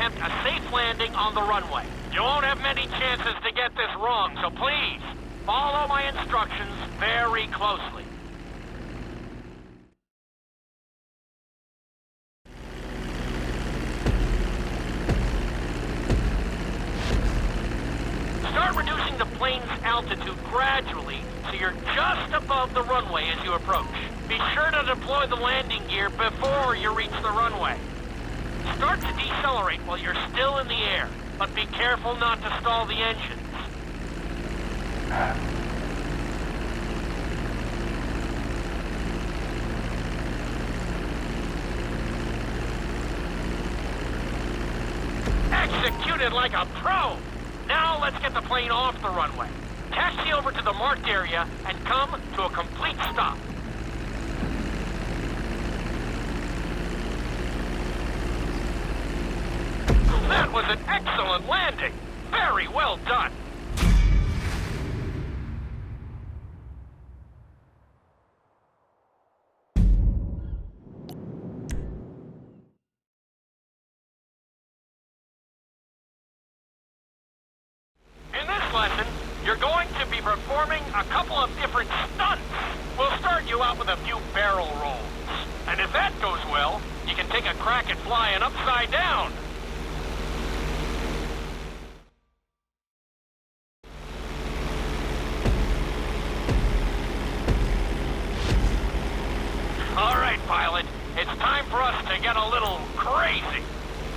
attempt a safe landing on the runway. You won't have many chances to get this wrong, so please, follow my instructions very closely. Start reducing the plane's altitude gradually so you're just above the runway as you approach. Be sure to deploy the landing gear before you reach the runway. Start to decelerate while you're still in the air, but be careful not to stall the engines. Executed like a pro! Now let's get the plane off the runway. Taxi over to the marked area and come to a complete stop. That was an excellent landing. Very well done. In this lesson, you're going to be performing a couple of different stunts. We'll start you out with a few barrel rolls. And if that goes well, you can take a crack at flying upside down. All right, pilot, it's time for us to get a little crazy.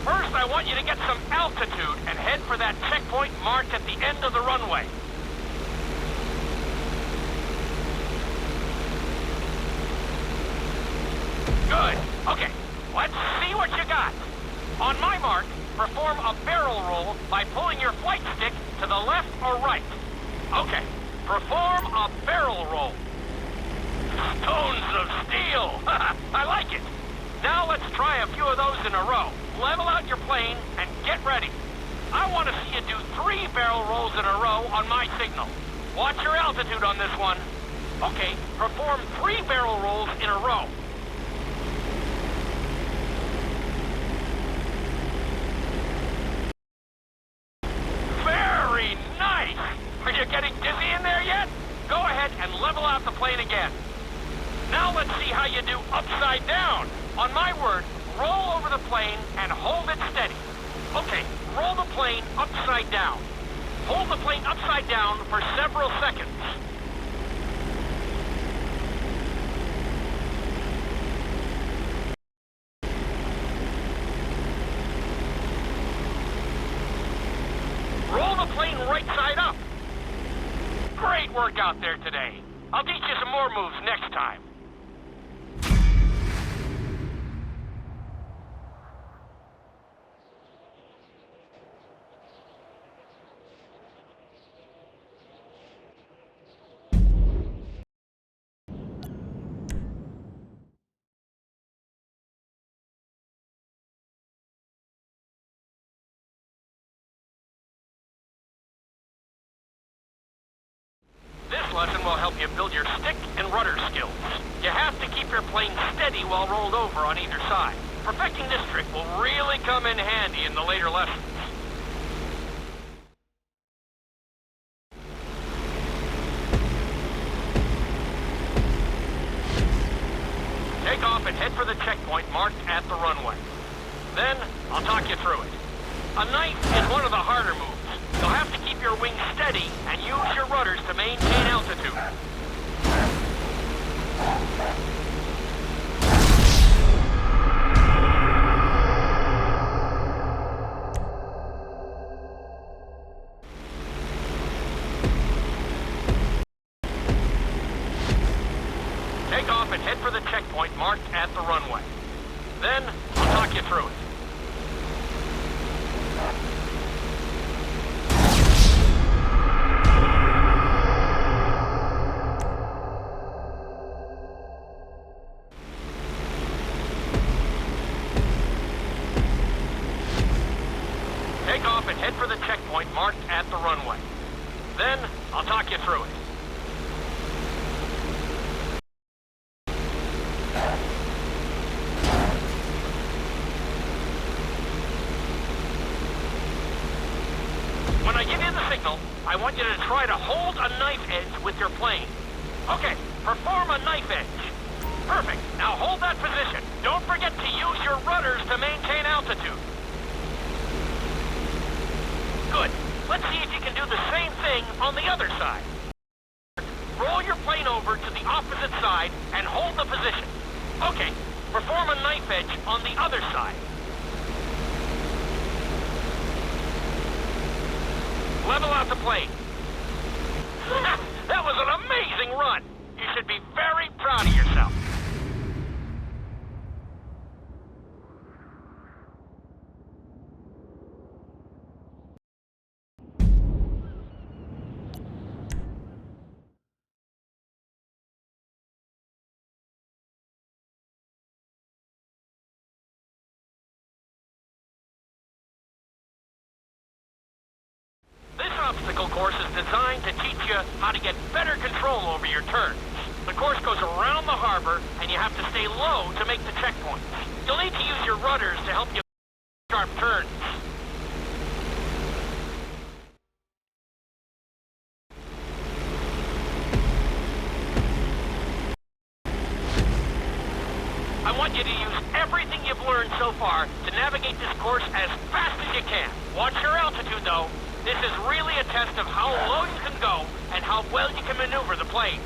First, I want you to get some altitude and head for that checkpoint marked at the end of the runway. Good. Okay, let's see what you got. On my mark, perform a barrel roll by pulling your flight stick to the left or right. Okay, perform a barrel roll. Stones of steel! I like it! Now let's try a few of those in a row. Level out your plane and get ready. I want to see you do 3 barrel rolls in a row on my signal. Watch your altitude on this one. Okay, perform 3 barrel rolls in a row. Very nice! Are you getting dizzy in there yet? Go ahead and level out the plane again. Now let's see how you do upside down. On my word, roll over the plane and hold it steady. Okay, roll the plane upside down. Hold the plane upside down for several seconds. Roll the plane right side up. Great work out there today. I'll teach you some more moves next time. This lesson will help you build your stick and rudder skills. You have to keep your plane steady while rolled over on either side. Perfecting this trick will really come in handy in the later lessons. Take off and head for the checkpoint marked at the runway. Then, I'll talk you through it. A knife is one of the harder moves. You'll have to keep your wings steady and use your rudders to maintain altitude. Take off and head for the checkpoint marked at the runway. Then, I'll talk you through it. Take off and head for the checkpoint marked at the runway. Then, I'll talk you through it. the signal, I want you to try to hold a knife edge with your plane. Okay, perform a knife edge. Perfect. Now hold that position. Don't forget to use your rudders to maintain altitude. Good. Let's see if you can do the same thing on the other side. Roll your plane over to the opposite side and hold the position. Okay, perform a knife edge on the other side. Level out the plane. That was an amazing run. You should be very proud of yourself. This obstacle course is designed to teach you how to get better control over your turns. The course goes around the harbor, and you have to stay low to make the checkpoints. You'll need to use your rudders to help you make sharp turns. I want you to use everything you've learned so far to navigate this course as fast as you can. Watch your altitude, though. This is really a test of how low you can go and how well you can maneuver the plane.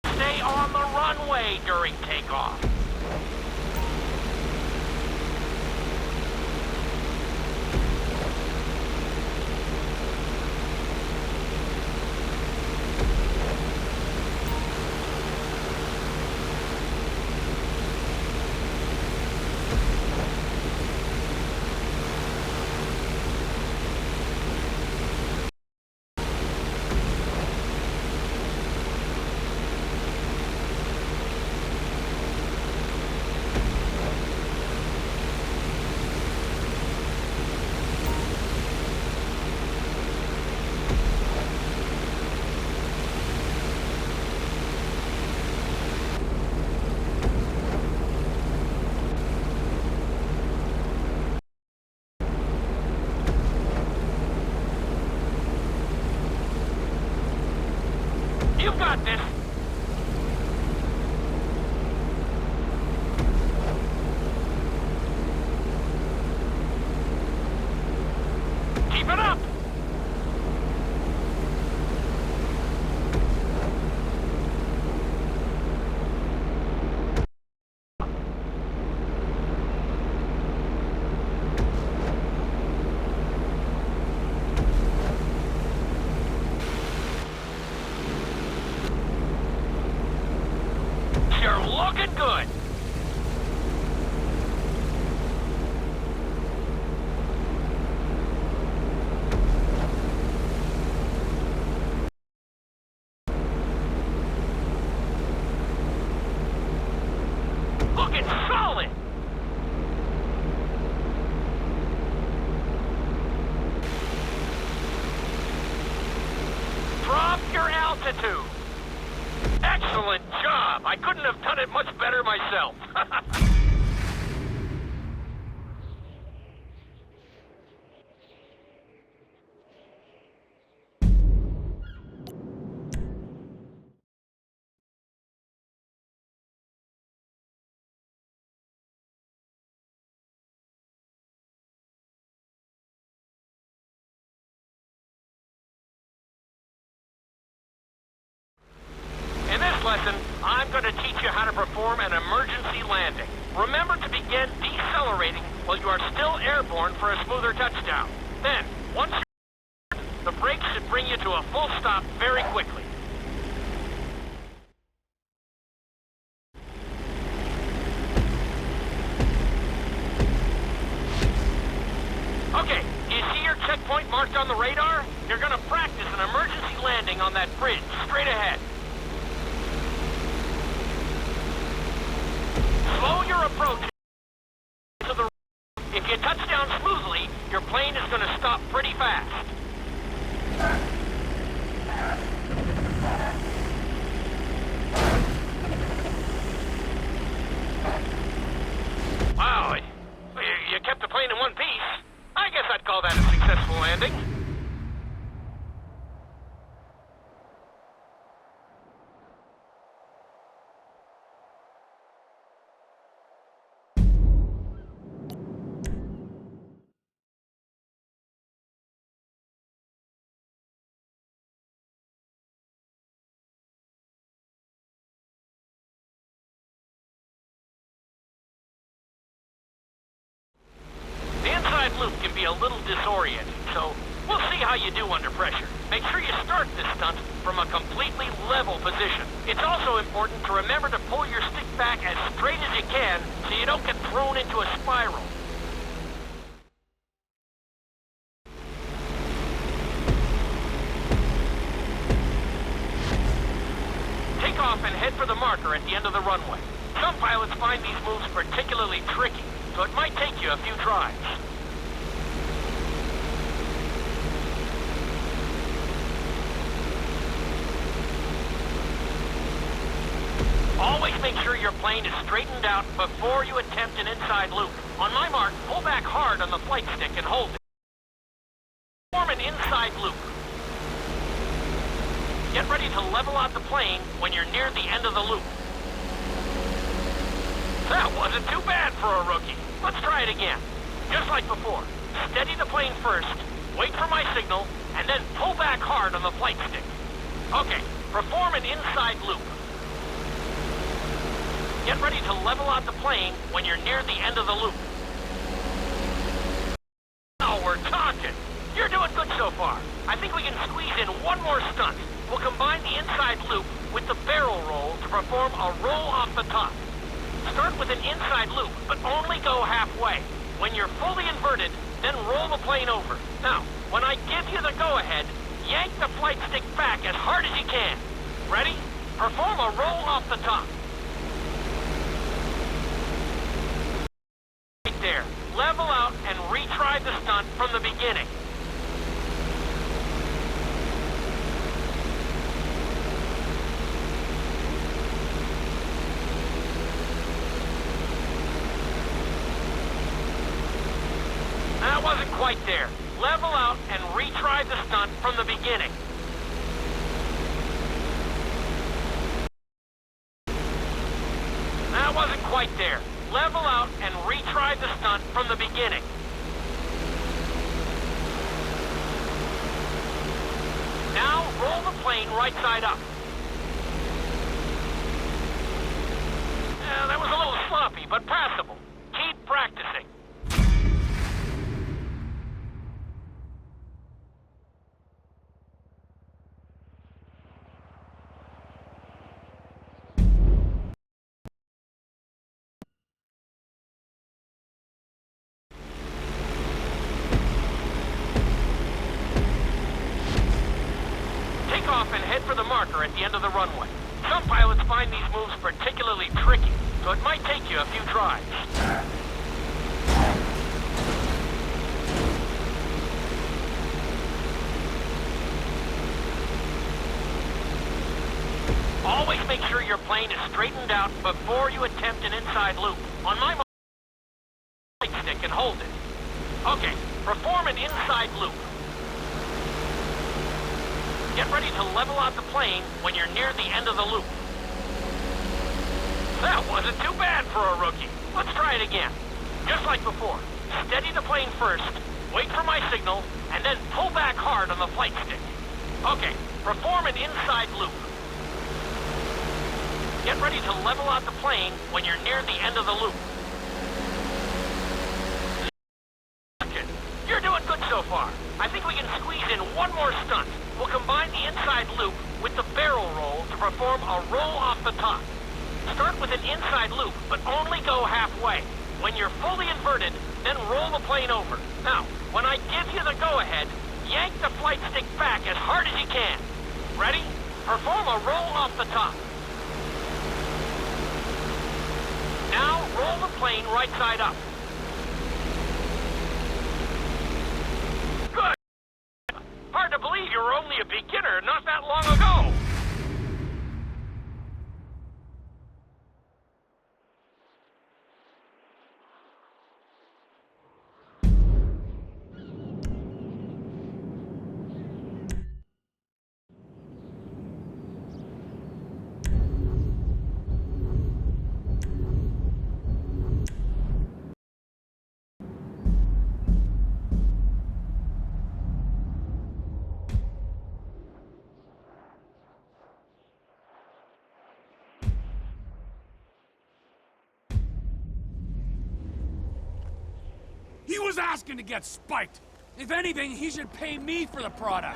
Stay on the runway during takeoff. You've got this. Keep it up. You're looking good. Looking solid. Drop your altitude. Excellent job! I couldn't have done it much better myself. In this lesson, I'm going to teach you how to perform an emergency landing. Remember to begin decelerating while you are still airborne for a smoother touchdown. Then, once you're the brakes should bring you to a full stop very quickly. Okay, you see your checkpoint marked on the radar? You're going to practice an emergency landing on that bridge straight ahead. Slow your approach to the... If you touch down smoothly, your plane is going to stop pretty fast. Wow, you kept the plane in one piece. I landing. The inside loop can be a little disorienting, so we'll see how you do under pressure. Make sure you start this stunt from a completely level position. It's also important to remember to pull your stick back as straight as you can so you don't get thrown into a spiral. Take off and head for the marker at the end of the runway. Some pilots find these moves particularly tricky, so it might take you a few tries. Always make sure your plane is straightened out before you attempt an inside loop. On my mark, pull back hard on the flight stick and hold it. Form an inside loop. Get ready to level out the plane when you're near the end of the loop. That wasn't too bad for a rookie. Let's try it again. Just like before. Steady the plane first, wait for my signal, and then pull back hard on the flight stick. Okay, perform an inside loop. Get ready to level out the plane when you're near the end of the loop. Now we're talking. You're doing good so far. I think we can squeeze in one more stunt. We'll combine the inside loop with the barrel roll to perform a roll off the top. Start with an inside loop, but only go halfway. When you're fully inverted, then roll the plane over. Now, when I give you the go-ahead, yank the flight stick back as hard as you can. Ready? Perform a roll off the top. Right there. Level out and retry the stunt from the beginning. That wasn't quite there. Level out and retry the stunt from the beginning. That wasn't quite there. Level out and retry the stunt from the beginning. Now roll the plane right side up. That was a little sloppy, but passable. Keep practicing. Off and head for the marker at the end of the runway. Some pilots find these moves particularly tricky, so it might take you a few tries. Always make sure your plane is straightened out before you attempt an inside loop. On my flight stick and hold it. Okay, perform an inside loop. Get ready to level out the plane when you're near the end of the loop. That wasn't too bad for a rookie. Let's try it again. Just like before. Steady the plane first, wait for my signal, and then pull back hard on the flight stick. Okay, perform an inside loop. Get ready to level out the plane when you're near the end of the loop. You're doing good so far. I think we can squeeze in one more stunt. We'll combine the inside loop with the barrel roll to perform a roll off the top. Start with an inside loop, but only go halfway. When you're fully inverted, then roll the plane over. Now, when I give you the go-ahead, yank the flight stick back as hard as you can. Ready? Perform a roll off the top. Now, roll the plane right side up. Good. Hard to believe you were only a beginner not that long ago. Who's asking to get spiked? If anything, he should pay me for the product.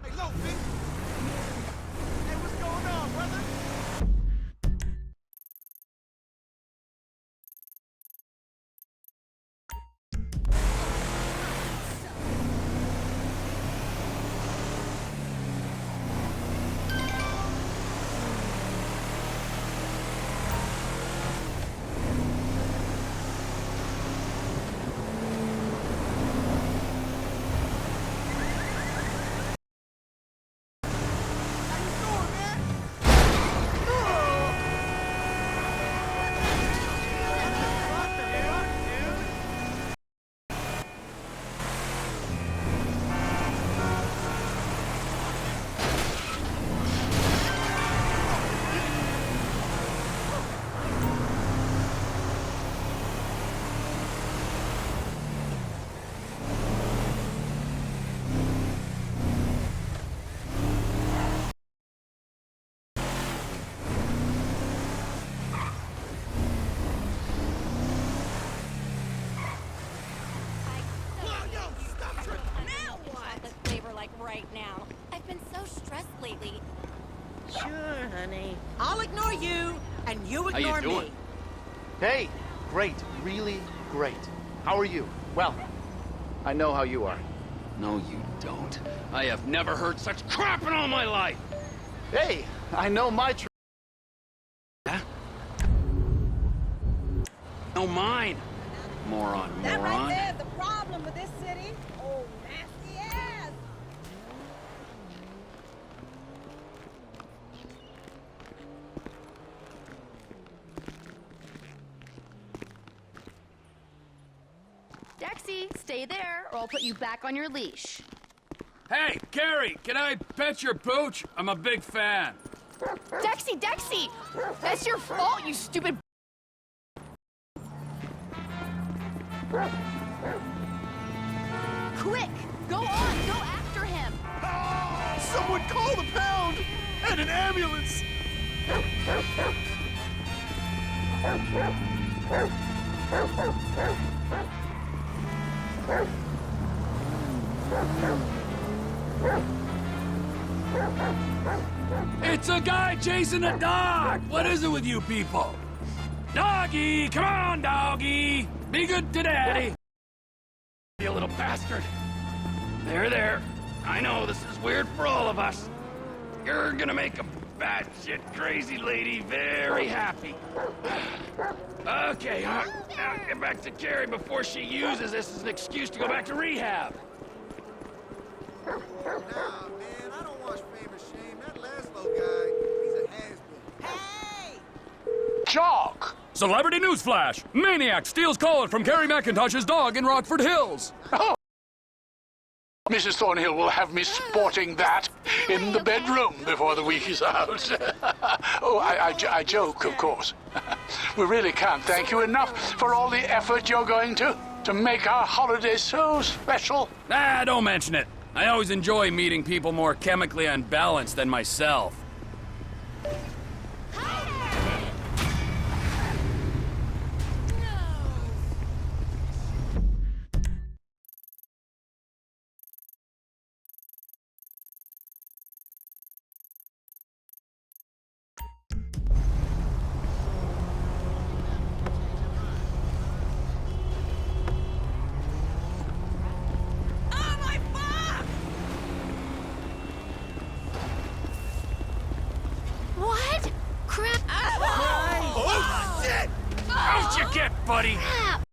Hey, Lofi! Hey, what's going on, brother? Right now. I've been so stressed lately. Sure, honey. I'll ignore you, and you How you ignore doing? me. Hey, great, really great. How are you? Well, I know how you are. No, you don't. I have never heard such crap in all my life! Hey, I know my Huh? No, mine! Moron, That right moron. there is the problem with this city. Oh, nasty ass. Dexy, stay there, or I'll put you back on your leash. Hey, Carrie, can I pet your pooch? I'm a big fan. Dexy, Dexy! That's your fault, you stupid... Quick! Go on, go after him! Someone call the pound! And an ambulance! It's a guy chasing a dog! What is it with you people? Doggy! Come on, doggy! Be good to daddy! You little bastard! There. I know this is weird for all of us. You're gonna make a batshit crazy lady very happy. Okay, now get back to Carrie before she uses this as an excuse to go back to rehab. Nah, man, I don't watch Fame or Shame. That Laszlo guy, he's a has-been. Hey! Jock! Celebrity newsflash! Maniac steals collar from Carrie McIntosh's dog in Rockford Hills. Mrs. Thornhill will have me sporting that in the bedroom before the week is out. Oh, I joke, of course. We really can't thank you enough for all the effort you're going to make our holiday so special. Don't mention it. I always enjoy meeting people more chemically unbalanced than myself. Oh, my fuck! What? Crap. Oh, shit! How'd you get, buddy? Crap.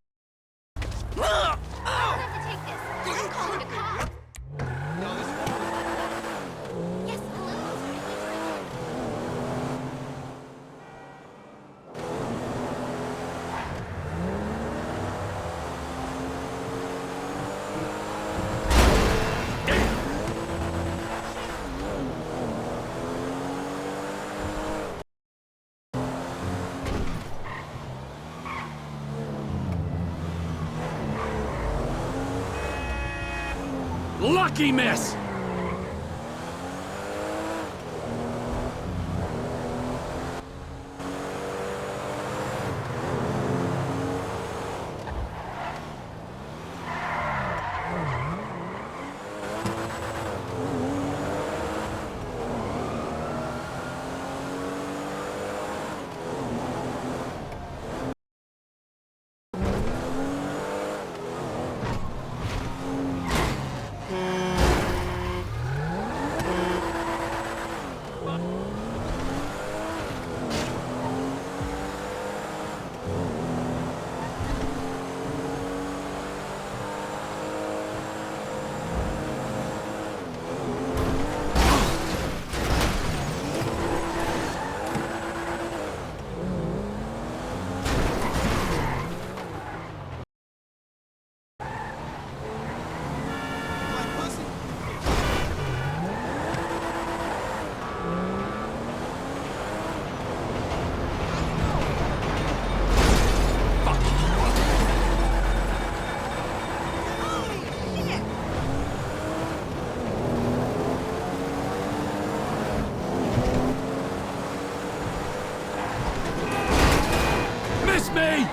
I'll have to take this. I'm calling a cop. Yes, hello? Lucky miss! me!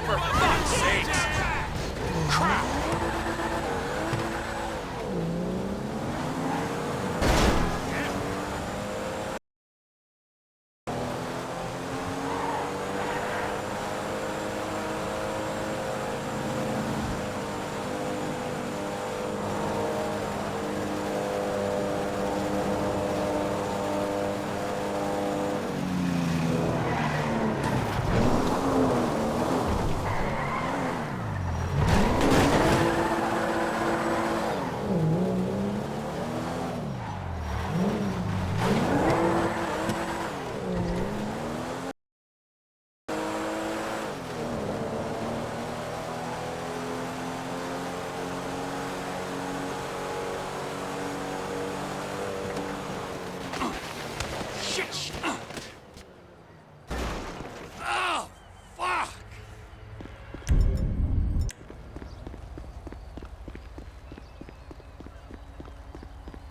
For fuck's sakes! Crap! Shit! Oh, fuck!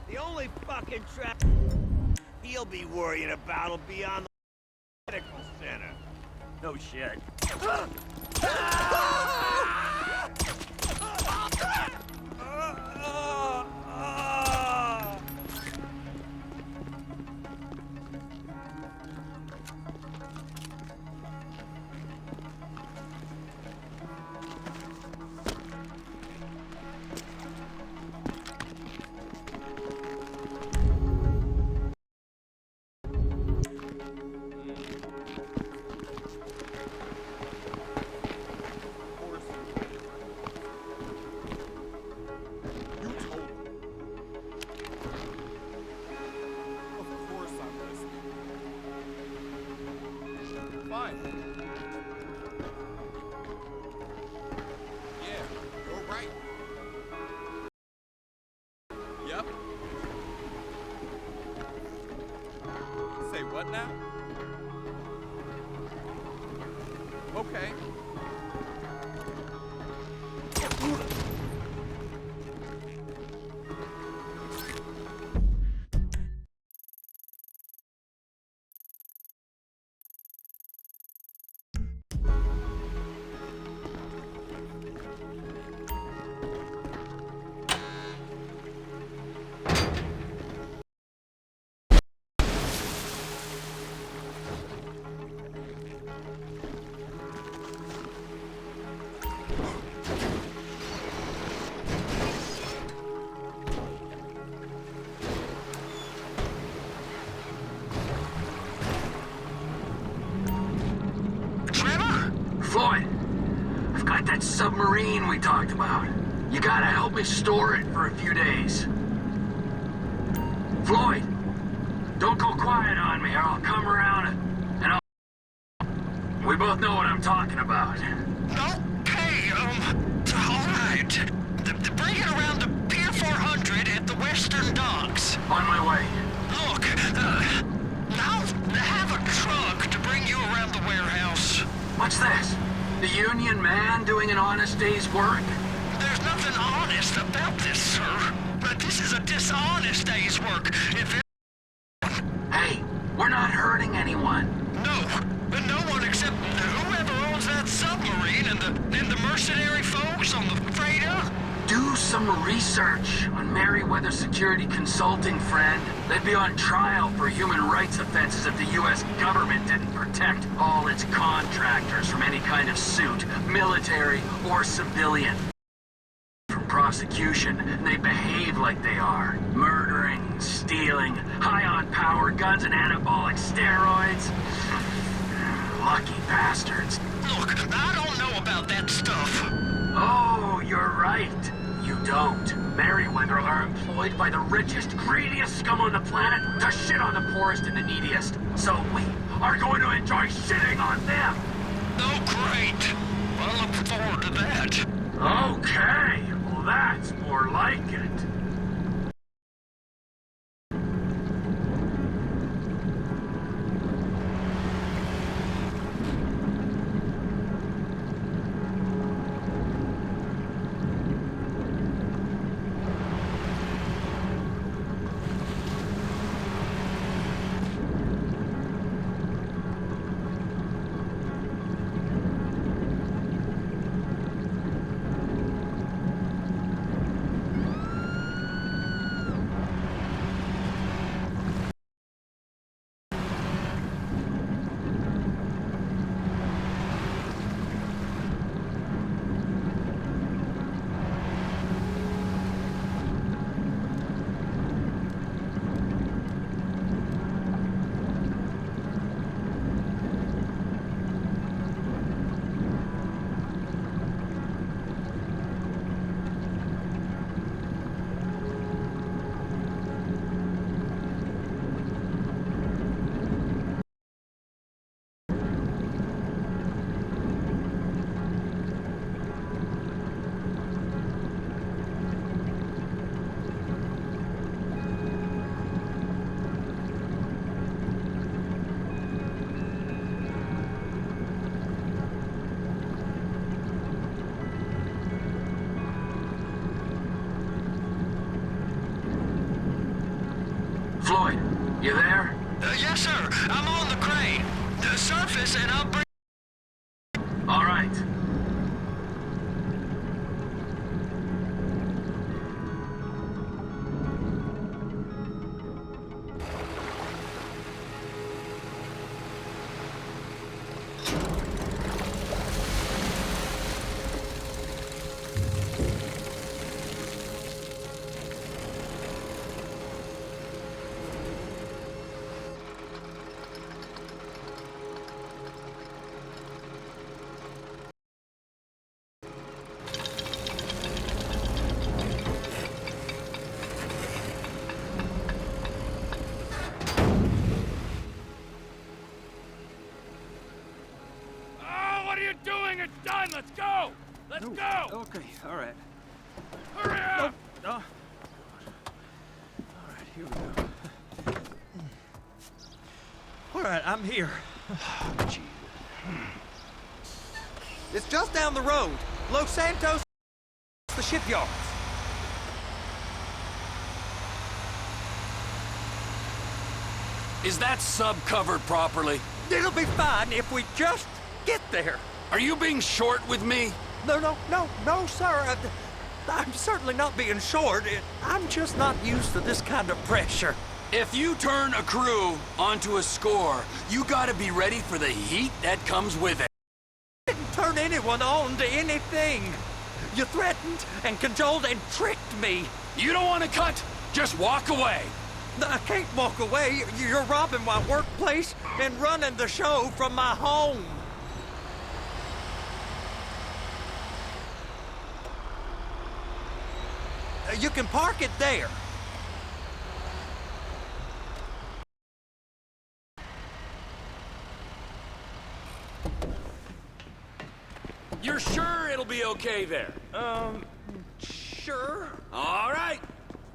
The only fucking trap he'll be worrying about will be on the medical center. No shit. Fine. Yeah, you're right. Yep. Say what now? Okay. Floyd, I've got that submarine we talked about. You gotta help me store it for a few days. Floyd, don't go quiet on me or I'll come around and I'll... We both know what I'm talking about. Okay, all right. Bring it around to Pier 400 at the Western Docks. On my way. Look, I'll have a truck to bring you around the warehouse. What's this? The union man doing an honest day's work? There's nothing honest about this, sir. But this is a dishonest day's work. If it... Hey, we're not hurting anyone. No, but no one except whoever owns that submarine and the mercenary folks on the freighter. Do some research on Merryweather Security Consulting, friend. They'd be on trial for human rights offenses if the U.S. government didn't protect all its contractors from any kind of suit, military or civilian. From prosecution, and they behave like they are. Murdering, stealing, high on power, guns and anabolic steroids. Lucky bastards. Look, I don't know about that stuff. Oh, you're right. You don't. Merryweather are employed by the richest, greediest scum on the planet to shit on the poorest and the neediest. So we are going to enjoy shitting on them. Oh, great. I look forward to that. Okay. You there? Yes, sir. I'm on the crane. The surface, and I'll bring... All right. What are you doing? It's done. Let's go. Let's go. Okay, all right. Hurry up. No. All right, here we go. All right, I'm here. It's just down the road. Los Santos, the shipyards. Is that sub covered properly? It'll be fine if we just get there. Are you being short with me? No, sir. I'm certainly not being short. I'm just not used to this kind of pressure. If you turn a crew onto a score, you gotta be ready for the heat that comes with it. I didn't turn anyone on to anything. You threatened and cajoled and tricked me. You don't want to cut? Just walk away. I can't walk away. You're robbing my workplace and running the show from my home. You can park it there. You're sure it'll be okay there? Sure. All right.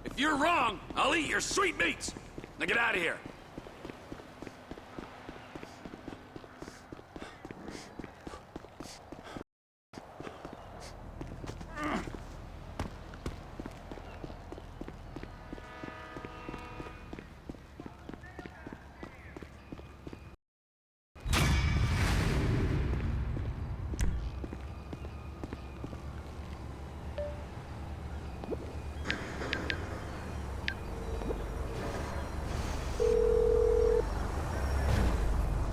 If you're wrong, I'll eat your sweet meats. Now get out of here.